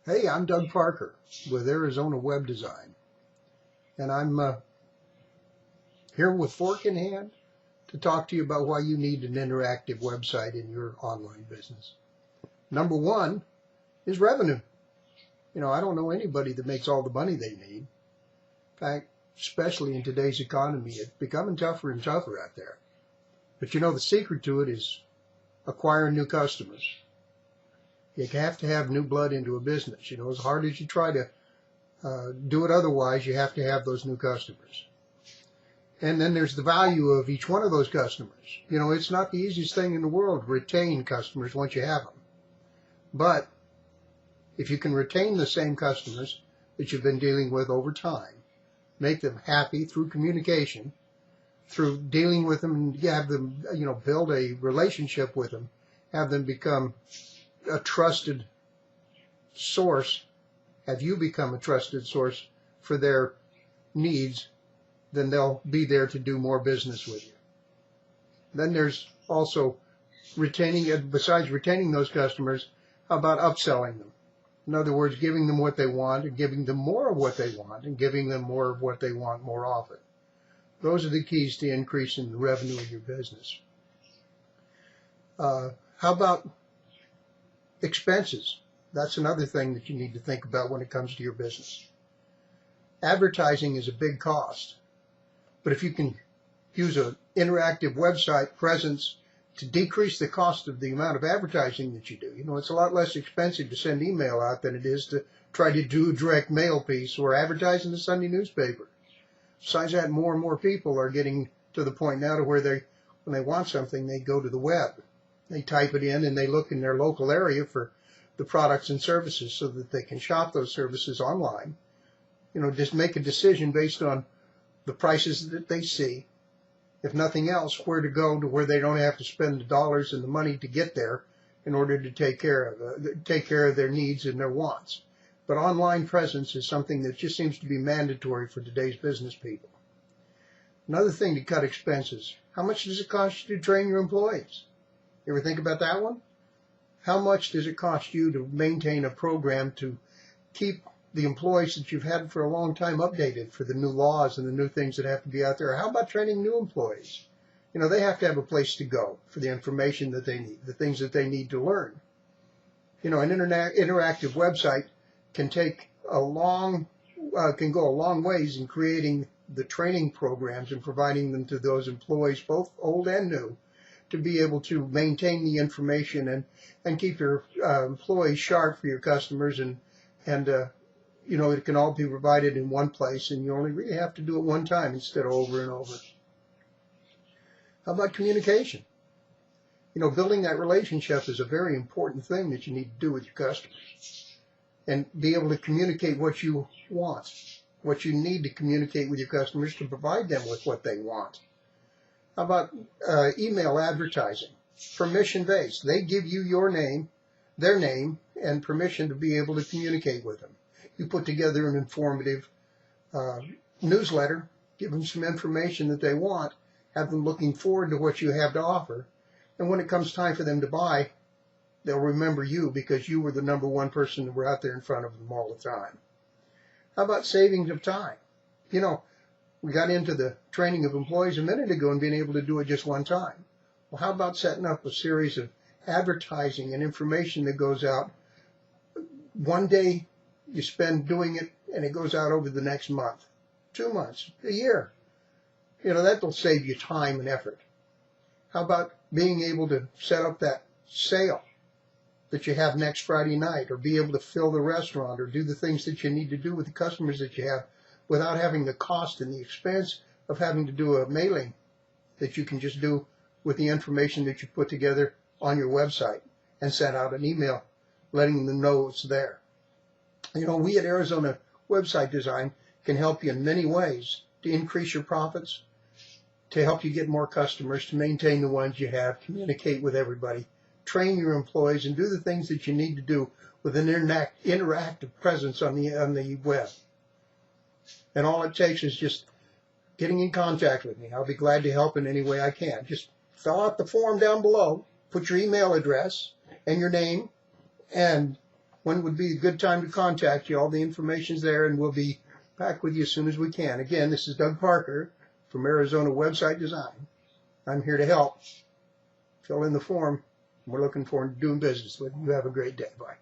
Hey, I'm Doug Parker with Arizona Web Design, and I'm here with fork in hand to talk to you about why you need an interactive website in your online business. Number one is revenue. I don't know anybody that makes all the money they need. In fact, especially in today's economy, it's becoming tougher and tougher out there. But the secret to it is acquiring new customers. You have to have new blood into a business. As hard as you try to do it otherwise, you have to have those new customers. And then there's the value of each one of those customers. It's not the easiest thing in the world to retain customers once you have them. But if you can retain the same customers that you've been dealing with over time, make them happy through communication, through dealing with them, and have them, build a relationship with them, have them become a trusted source, have you become a trusted source for their needs, then they'll be there to do more business with you. Then there's also besides retaining those customers, how about upselling them? In other words, giving them what they want and giving them more of what they want and giving them more of what they want more often. Those are the keys to increasing the revenue of your business. How about expenses? That's another thing that you need to think about when it comes to your business. Advertising is a big cost, but if you can use an interactive website presence to decrease the cost of the amount of advertising that you do, it's a lot less expensive to send email out than it is to try to do a direct mail piece or advertise in the Sunday newspaper. Besides that, more and more people are getting to the point now to where when they want something, they go to the web. They type it in and they look in their local area for the products and services so that they can shop those services online. Just make a decision based on the prices that they see. If nothing else, where to go to where they don't have to spend the dollars and the money to get there in order to take care of their needs and their wants. But online presence is something that just seems to be mandatory for today's business people. Another thing to cut expenses. How much does it cost you to train your employees? You ever think about that one? How much does it cost you to maintain a program to keep the employees that you've had for a long time updated for the new laws and the new things that have to be out there? How about training new employees? They have to have a place to go for the information that they need, the things that they need to learn. An interactive website can go a long ways in creating the training programs and providing them to those employees, both old and new, to be able to maintain the information and keep your employees sharp for your customers, and it can all be provided in one place, and you only really have to do it one time instead of over and over. How about communication? Building that relationship is a very important thing that you need to do with your customers, and be able to communicate what you want, what you need to communicate with your customers to provide them with what they want. How about email advertising? Permission-based. They give you their name, and permission to be able to communicate with them. You put together an informative newsletter, give them some information that they want, have them looking forward to what you have to offer, and when it comes time for them to buy, they'll remember you because you were the number one person that were out there in front of them all the time. How about savings of time? We got into the training of employees a minute ago and being able to do it just one time. Well, how about setting up a series of advertising and information that goes out one day, you spend doing it, and it goes out over the next month, 2 months, a year. That'll save you time and effort. How about being able to set up that sale that you have next Friday night, or be able to fill the restaurant, or do the things that you need to do with the customers that you have without having the cost and the expense of having to do a mailing that you can just do with the information that you put together on your website and send out an email letting them know it's there. We at Arizona Website Design can help you in many ways to increase your profits, to help you get more customers, to maintain the ones you have, communicate with everybody, train your employees, and do the things that you need to do with an interactive presence on the web. And all it takes is just getting in contact with me. I'll be glad to help in any way I can. Just fill out the form down below, put your email address and your name, and when would be a good time to contact you. All the information's there, and we'll be back with you as soon as we can. Again, this is Doug Parker from Arizona Website Design. I'm here to help. Fill in the form. We're looking forward to doing business with you. Have a great day. Bye.